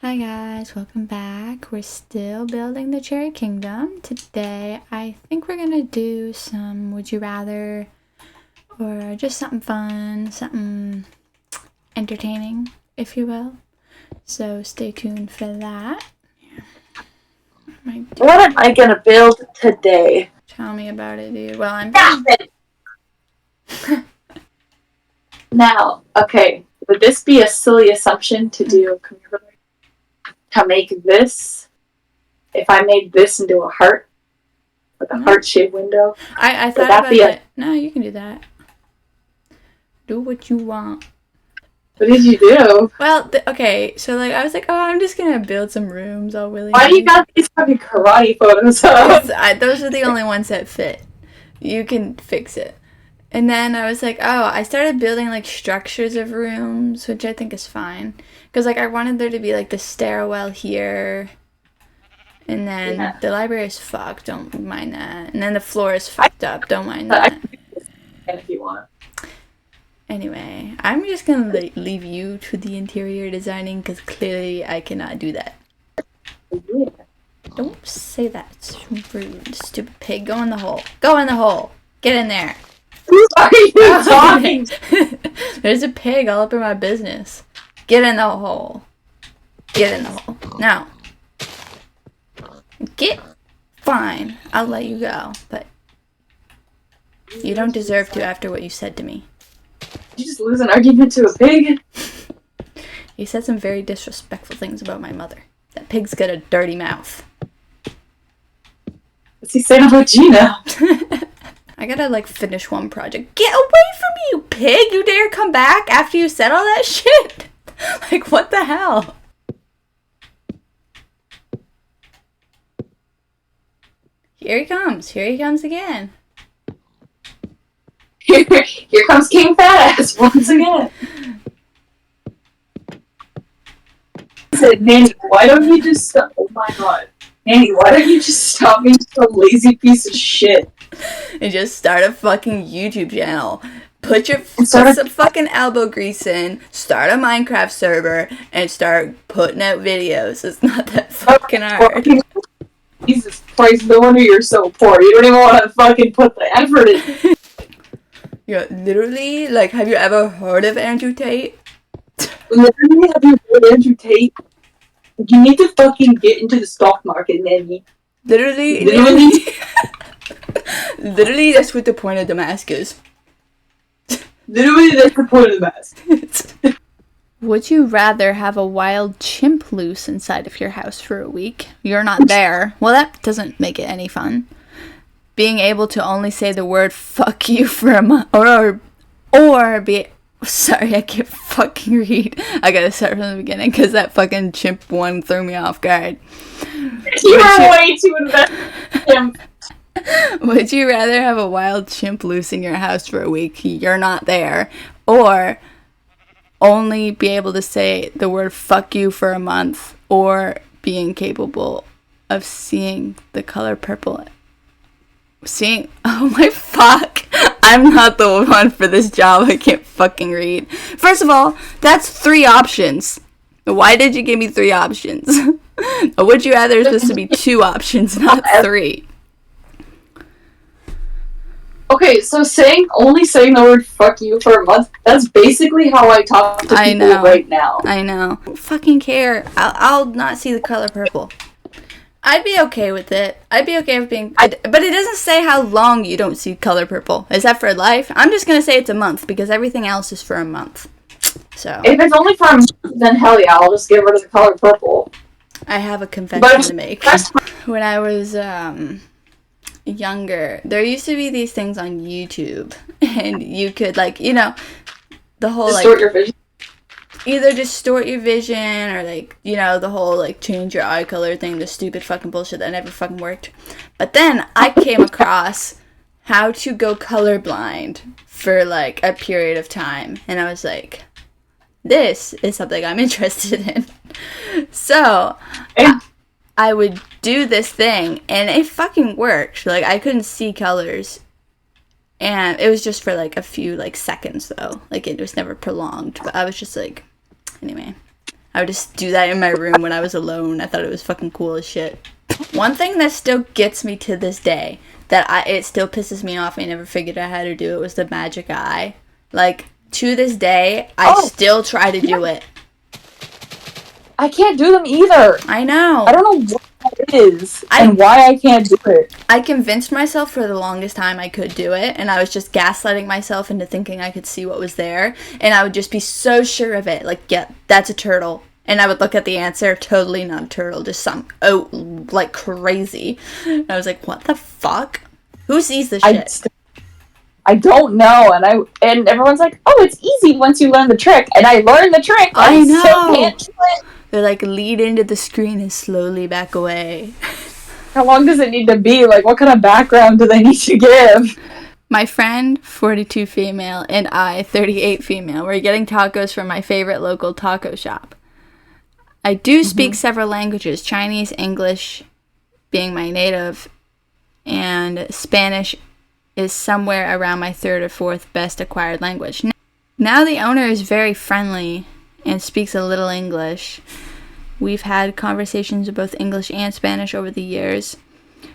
Hi guys, welcome back. We're still building the Cherry Kingdom. Today I think we're gonna do some Would You Rather, or just something fun, something entertaining, if you will. So stay tuned for that. What am I gonna build today? Tell me about it, dude. Well, I'm Now, okay, would this be a silly assumption to do? To make this, if I made this into a heart, like a heart-shaped window, I thought about it. No, you can do that. Do what you want. What did you do? Well, okay, so like I was like, oh, I'm just gonna build some rooms all willy. Why do you got these fucking karate photos up? Those are the only ones that fit. You can fix it. And then I was like, oh, I started building like structures of rooms, which I think is fine. Because like I wanted there to be like the stairwell here. And then the library is fucked, don't mind that. And then the floor is fucked up, don't mind that. If you want. Anyway, I'm just gonna leave you to the interior designing because clearly I cannot do that. Yeah. Don't say that. It's rude. Stupid pig. Go in the hole. Go in the hole. Get in there. Who are you talking? There's a pig all up in my business. Get in the hole. Get in the hole. Now. Get. Fine. I'll let you go. But you don't deserve to after what you said to me. Did you just lose an argument to a pig? You said some very disrespectful things about my mother. That pig's got a dirty mouth. What's he saying about Gina? I gotta, like, finish one project. Get away from me, you pig! You dare come back after you said all that shit? Like, what the hell? Here he comes. Here he comes again. Here comes King Fat Ass once again. I said, Nanny, why don't you just stop? Oh my god. Nanny, why don't you just stop being so lazy piece of shit? And just start a fucking YouTube channel. Put some fucking elbow grease in, start a Minecraft server, and start putting out videos. It's not that fucking hard. Jesus Christ, no wonder you're so poor. You don't even want to fucking put the effort in. Yeah, literally, like, have you ever heard of Andrew Tate? Literally, have you heard of Andrew Tate? You need to fucking get into the stock market, Nanny. Literally, that's what the point of the mask is. Literally, that's the point of the mask. Would you rather have a wild chimp loose inside of your house for a week? You're not there. Well, that doesn't make it any fun. Being able to only say the word fuck you for a month, or be... Sorry, I can't fucking read. I gotta start from the beginning because that fucking chimp one threw me off guard. You were way too invested in him. Would you rather have a wild chimp loose in your house for a week? You're not there. Or only be able to say the word fuck you for a month, or be incapable of seeing the color purple. Oh my fuck. I'm not the one for this job. I can't fucking read. First of all, that's 3 options. Why did you give me 3 options? Would you rather it's supposed to be 2 options, not 3? Okay, so only saying the word fuck you for a month, that's basically how I talk to people right now. I know. I don't fucking care. I'll not see the color purple. I'd be okay with it. I'd be okay with being... But it doesn't say how long you don't see color purple. Is that for life? I'm just going to say it's a month, because everything else is for a month. So... If it's only for a month, then hell yeah, I'll just get rid of the color purple. I have a confession to make. When I was younger, there used to be these things on YouTube, and you could, like, you know, the whole, distort your vision. Either distort your vision, or, like, you know, the whole, like, change your eye color thing, the stupid fucking bullshit that never fucking worked. But then I came across how to go colorblind for, like, a period of time. And I was like, this is something I'm interested in. So, I would do this thing, and it fucking worked. Like, I couldn't see colors. And it was just for, like, a few, like, seconds, though. Like, it was never prolonged. But I was just like, anyway. I would just do that in my room when I was alone. I thought it was fucking cool as shit. One thing that still gets me to this day, it still pisses me off, I never figured out how to do it, was the magic eye. Like, to this day, I still try to do it. I can't do them either. I know. I don't know what that is and why I can't do it. I convinced myself for the longest time I could do it, and I was just gaslighting myself into thinking I could see what was there, and I would just be so sure of it. Like, yeah, that's a turtle. And I would look at the answer, totally not a turtle, just like crazy. And I was like, what the fuck? Who sees this shit? I don't know, and everyone's like, oh, it's easy once you learn the trick, and I learned the trick. I know. Still can't do it. They're like, lead into the screen and slowly back away. How long does it need to be? Like, what kind of background do they need to give? My friend, 42 female, and I, 38 female, were getting tacos from my favorite local taco shop. I do speak several languages, Chinese, English being my native, and Spanish is somewhere around my third or fourth best acquired language. Now the owner is very friendly and speaks a little English. We've had conversations of both English and Spanish over the years.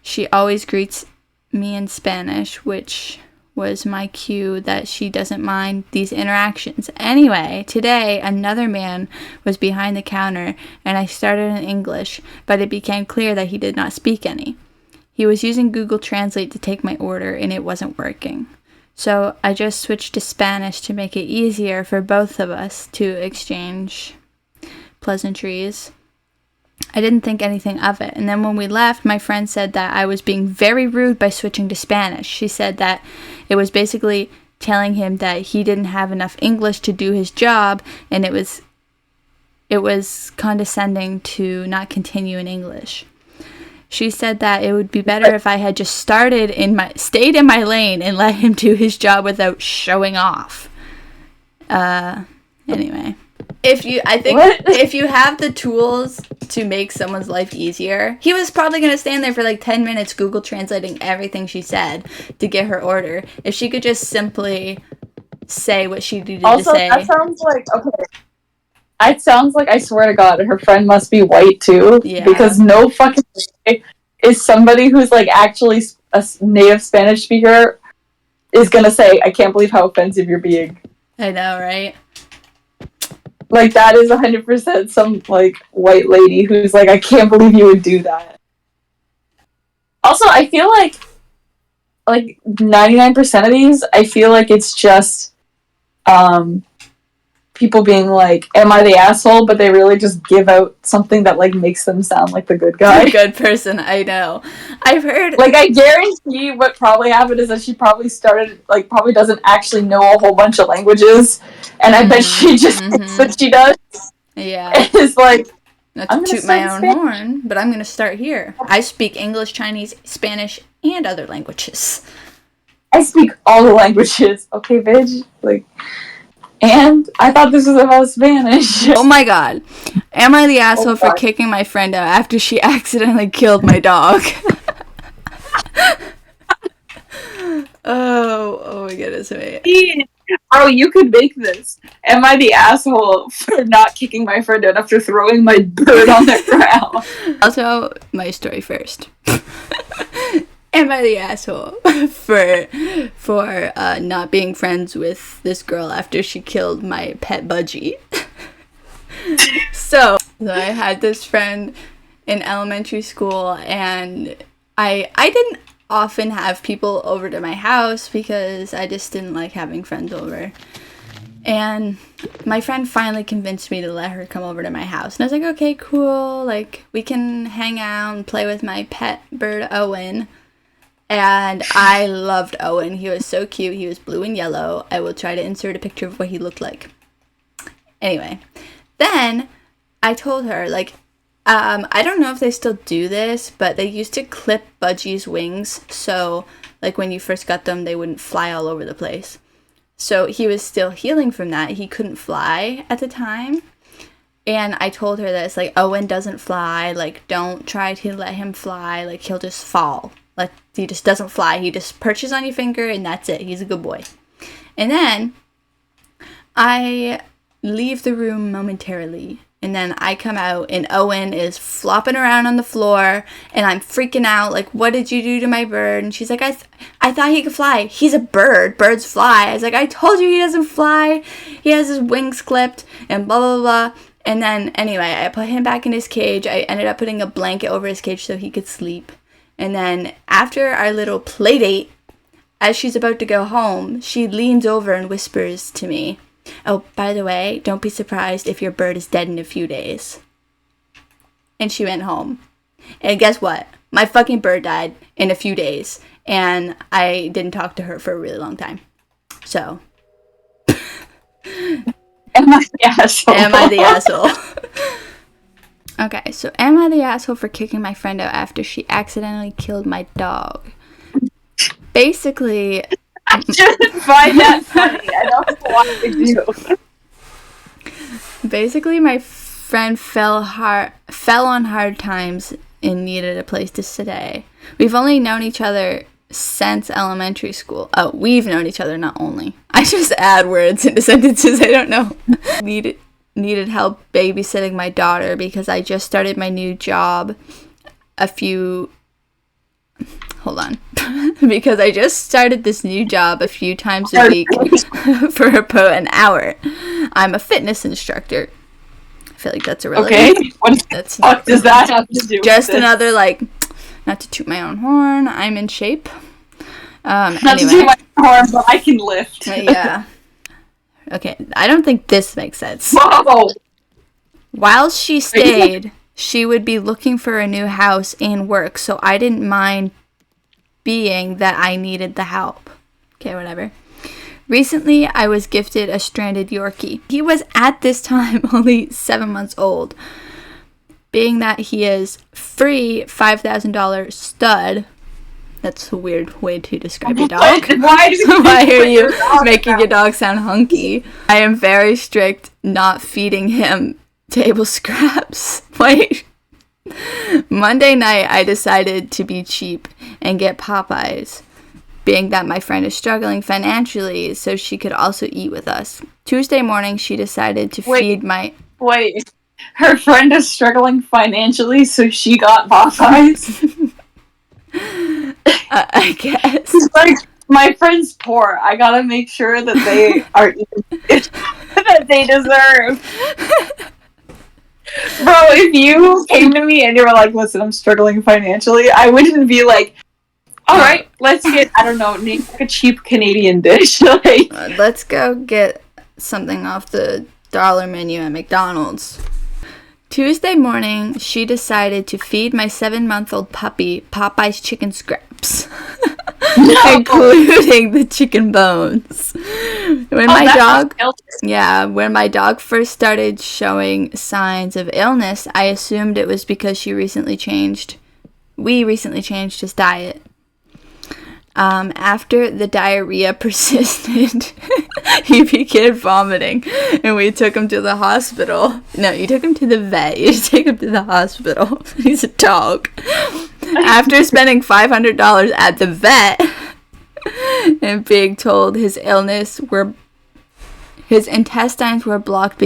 She always greets me in Spanish, which was my cue that she doesn't mind these interactions. Anyway, today another man was behind the counter and I started in English, but it became clear that he did not speak any. He was using Google Translate to take my order and it wasn't working. So I just switched to Spanish to make it easier for both of us to exchange pleasantries. I didn't think anything of it. And then when we left, my friend said that I was being very rude by switching to Spanish. She said that it was basically telling him that he didn't have enough English to do his job, and it was condescending to not continue in English. She said that it would be better if I had just stayed in my lane and let him do his job without showing off. Anyway. If you have the tools to make someone's life easier, he was probably going to stand there for like 10 minutes Google translating everything she said to get her order. If she could just simply say what she needed to say. Also, that sounds like, okay. It sounds like, I swear to God, her friend must be white too. Yeah. Because no fucking way is somebody who's like actually a native Spanish speaker is going to say, I can't believe how offensive you're being. I know, right? Like, that is 100% some, like, white lady who's like, I can't believe you would do that. Also, I feel like 99% of these, I feel like it's just, people being like, am I the asshole? But they really just give out something that, like, makes them sound like the good guy. The good person, I know. I've heard... Like, I guarantee what probably happened is that she probably probably doesn't actually know a whole bunch of languages. And I bet she just thinks that she does. Yeah. And it's like... Not to toot my own horn, but I'm going to start here. I speak English, Chinese, Spanish, and other languages. I speak all the languages. Okay, bitch? Like... And I thought this was about Spanish. Oh my god. Am I the asshole for kicking my friend out after she accidentally killed my dog? Oh my goodness, wait. Bro, you could make this. Am I the asshole for not kicking my friend out after throwing my bird on the ground? Also, my story first. Am I the asshole for not being friends with this girl after she killed my pet budgie? So I had this friend in elementary school, and I didn't often have people over to my house because I just didn't like having friends over. And my friend finally convinced me to let her come over to my house. And I was like, okay, cool. Like, we can hang out and play with my pet bird, Owen. And I loved Owen. He was so cute. He was blue and yellow. I will try to insert a picture of what he looked like. Anyway, then I told her, like, I don't know if they still do this, but they used to clip budgies' wings. So, like, when you first got them, they wouldn't fly all over the place. So he was still healing from that. He couldn't fly at the time. And I told her this, like, Owen doesn't fly. Like, don't try to let him fly. Like, he'll just fall. Like, he just doesn't fly. He just perches on your finger, and that's it. He's a good boy. And then I leave the room momentarily, And then I come out, and Owen is flopping around on the floor, and I'm freaking out, like, what did you do to my bird? And she's like, I thought he could fly. He's a bird. Birds fly. I was like, I told you he doesn't fly. He has his wings clipped, and blah, blah, blah. And then, anyway, I put him back in his cage. I ended up putting a blanket over his cage so he could sleep. And then, after our little play date, as she's about to go home, she leans over and whispers to me, oh, by the way, don't be surprised if your bird is dead in a few days. And she went home. And guess what? My fucking bird died in a few days. And I didn't talk to her for a really long time. So. Am I the asshole? Am I the asshole? Okay, so am I the asshole for kicking my friend out after she accidentally killed my dog? Basically... I shouldn't find that funny. I don't know what to do. Basically, my friend fell on hard times and needed a place to stay. We've only known each other since elementary school. Oh, we've known each other, not only. I just add words into sentences. I don't know. Needed help babysitting my daughter because I just started my new job because I just started this new job a few times a week for about an hour. I'm a fitness instructor. I feel like that's irrelevant. Okay, what does that have to do just with another, like, not to toot my own horn, I'm in shape. Not anyway. to toot my horn, but I can lift. Yeah. Okay, I don't think this makes sense. Whoa! While she stayed, she would be looking for a new house and work, so I didn't mind being that I needed the help. Okay, whatever. Recently, I was gifted a stranded Yorkie. He was at this time only 7 months old. Being that he is free $5,000 stud. That's a weird way to describe your dog. Why are you making your dog sound hunky? I am very strict not feeding him table scraps. Wait. Monday night, I decided to be cheap and get Popeyes, being that my friend is struggling financially, so she could also eat with us. Tuesday morning, she decided to feed my... Wait, her friend is struggling financially, so she got Popeyes? I guess. It's like, my friend's poor. I gotta make sure that they are eating that they deserve. Bro, if you came to me and you were like, listen, I'm struggling financially, I wouldn't be like, alright, let's get, I don't know, name like a cheap Canadian dish. Like, let's go get something off the dollar menu at McDonald's. Tuesday morning, she decided to feed my 7-month-old puppy Popeye's chicken scraps. Including the chicken bones. When my dog first started showing signs of illness, I assumed it was because we recently changed his diet. After the diarrhea persisted, he began vomiting, and we took him to the hospital. No, you took him to the vet. You just take him to the hospital. He's a dog. After spending $500 at the vet and being told his intestines were blocked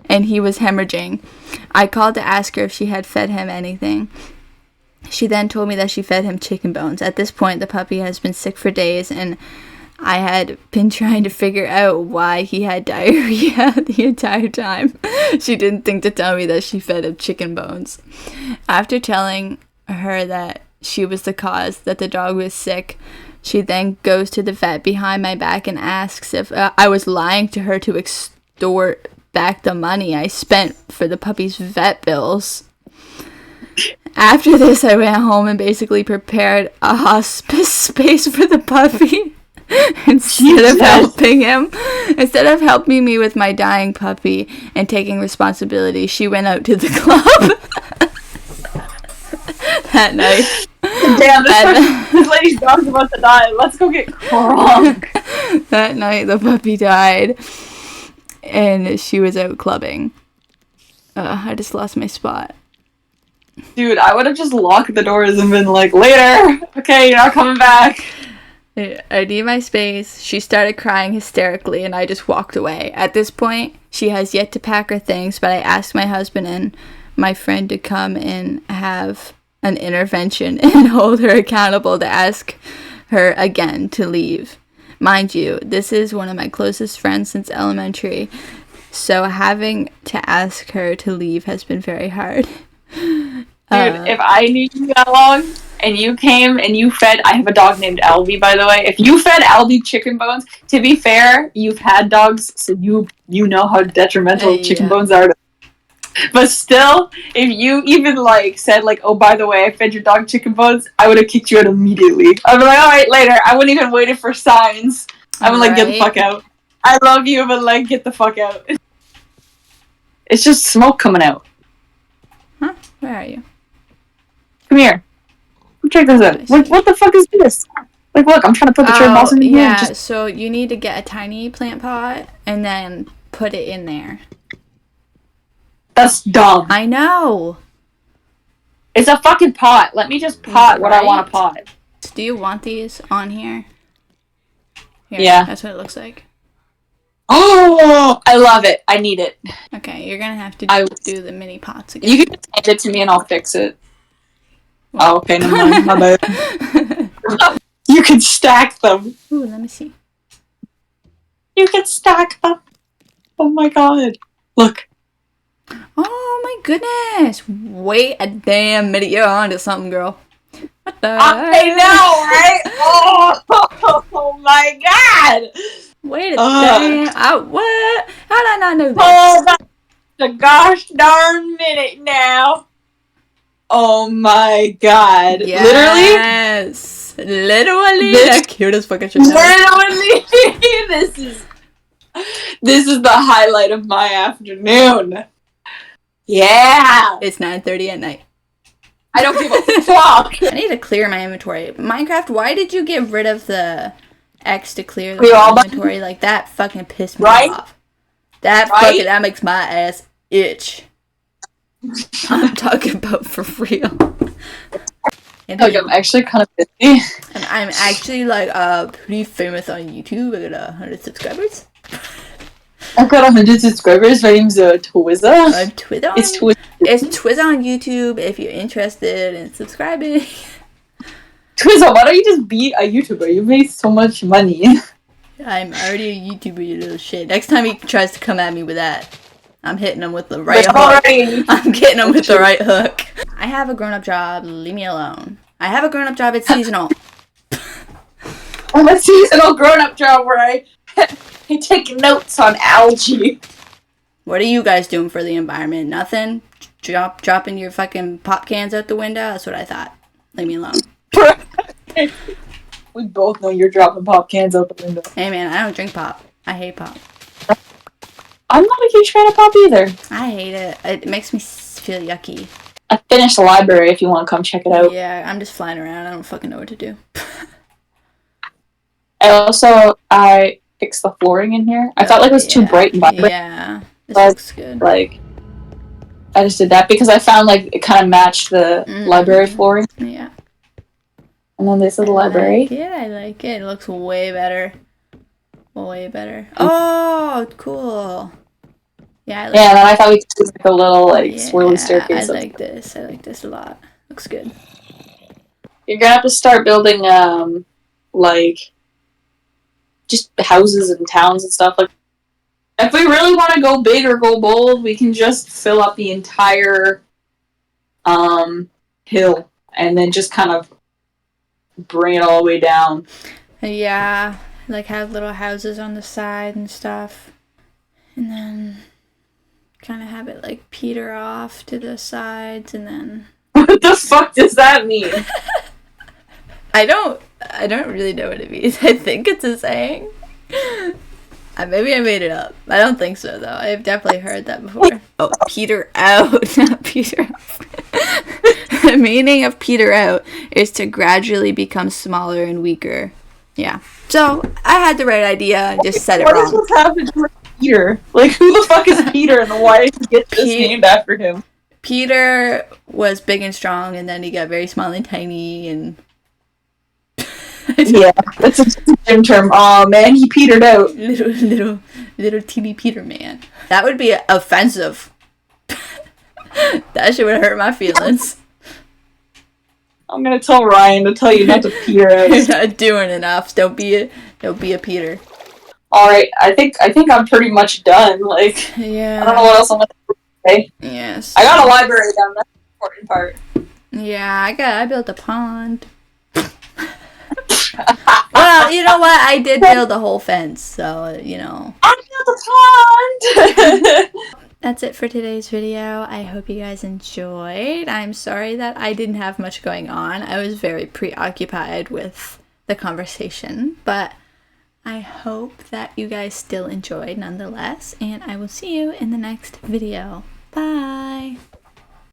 and he was hemorrhaging, I called to ask her if she had fed him anything. She then told me that she fed him chicken bones. At this point, the puppy has been sick for days, and I had been trying to figure out why he had diarrhea the entire time. She didn't think to tell me that she fed him chicken bones. After telling her that she was the cause, that the dog was sick, she then goes to the vet behind my back and asks if I was lying to her to extort back the money I spent for the puppy's vet bills. After this, I went home and basically prepared a hospice space for the puppy. Instead of helping me with my dying puppy and taking responsibility, she went out to the club that night. Damn, this lady's dog's about to die. Let's go get crunk. That night, the puppy died, and she was out clubbing. I just lost my spot. Dude, I would have just locked the doors and been like, later! Okay, you're not coming back. I need my space. She started crying hysterically, and I just walked away. At this point, she has yet to pack her things, but I asked my husband and my friend to come and have an intervention and hold her accountable to ask her again to leave. Mind you, this is one of my closest friends since elementary, so having to ask her to leave has been very hard. Dude, if I knew you that long and you came and you fed, I have a dog named Albie, by the way. If you fed Albie chicken bones, to be fair, you've had dogs, so you know how detrimental chicken bones are. But still, if you even like said like, oh, by the way, I fed your dog chicken bones, I would have kicked you out immediately. I'd be like, all right, later. I wouldn't even wait for signs. I would like, get the fuck out. I love you, but like, get the fuck out. It's just smoke coming out. Huh? Where are you? Come here. Check this out. What the fuck is this? Like, look, I'm trying to put the cherry blossom in here. Yeah, so you need to get a tiny plant pot and then put it in there. That's dumb. I know. It's a fucking pot. Let me just pot what I want to pot. Do you want these on here? Here? Yeah. That's what it looks like. Oh, I love it. I need it. Okay, you're gonna have to do the mini pots again. You can just hand it to me and I'll fix it. Oh, okay, never mind. My bad. You can stack them. Ooh, let me see. You can stack them. Oh my god. Look. Oh my goodness. Wait a damn minute. You're on to something, girl. What the I know, right? Oh my god. Wait a damn. What? How did I not know this? Hold on the gosh darn minute now. Oh my god. Yes. Literally the cutest fucking shit. Literally. This is the highlight of my afternoon. Yeah. It's 9:30 at night. I don't give a fuck. I need to clear my inventory. Minecraft, why did you get rid of the X to clear the inventory? Like, that fucking pissed me off. That makes my ass itch. I'm talking about for real. And I'm actually kind of busy. And I'm actually like pretty famous on YouTube. I got 100 subscribers. I've got 100 subscribers. My name's Twizza. I'm Twizza. It's Twizza. It's Twizza on YouTube if you're interested in subscribing. Twizza, why don't you just be a YouTuber? You make so much money. I'm already a YouTuber, you little shit. Next time he tries to come at me with that, I'm hitting him with the right hook. I'm getting him with the right hook. I have a grown-up job. Leave me alone. I have a grown-up job. It's seasonal. I'm a seasonal grown-up job where I take notes on algae. What are you guys doing for the environment? Nothing? Dropping your fucking pop cans out the window? That's what I thought. Leave me alone. We both know you're dropping pop cans out the window. Hey man, I don't drink pop. I hate pop. I'm not a huge fan of pop either. I hate it. It makes me feel yucky. I finished the library if you want to come check it out. Yeah, I'm just flying around. I don't fucking know what to do. I fixed the flooring in here. I felt like it was too bright and vibrant. Yeah, this looks good. Like, I just did that because I found like it kind of matched the library flooring. Yeah. And then this is the library. I like it. It looks way better. Way better. Oh, cool. Yeah, I like and then I thought we could do like a little like swirly staircase. I like this. I like this a lot. Looks good. You're gonna have to start building like just houses and towns and stuff. Like, if we really want to go big or go bold, we can just fill up the entire hill and then just kind of bring it all the way down. Yeah, like have little houses on the side and stuff, and then kind of have it like peter off to the sides, and then. What the fuck does that mean? I don't really know what it means. I think it's a saying. Maybe I made it up. I don't think so, though. I've definitely heard that before. Oh, peter out, not peter off. The meaning of peter out is to gradually become smaller and weaker. Yeah. So, I had the right idea and just said it wrong. What does this have to do with Peter? Like, who the fuck is Peter and why did he get this named after him? Peter was big and strong, and then he got very small and tiny, and Yeah, that's a gym term. Oh man, he petered out. Little teeny Peter man. That would be offensive. That shit would hurt my feelings. I'm gonna tell Ryan to tell you not to peter out. You're not doing enough. Don't be a Peter. All right, I think I'm pretty much done. Like, Yeah. I don't know what else I'm gonna say. Yes. I got a library down. That's the important part. Yeah, I built a pond. Well, you know what? I did build a whole fence, so you know. I built a pond. That's it for today's video. I hope you guys enjoyed. I'm sorry that I didn't have much going on. I was very preoccupied with the conversation, but I hope that you guys still enjoyed nonetheless, and I will see you in the next video. Bye!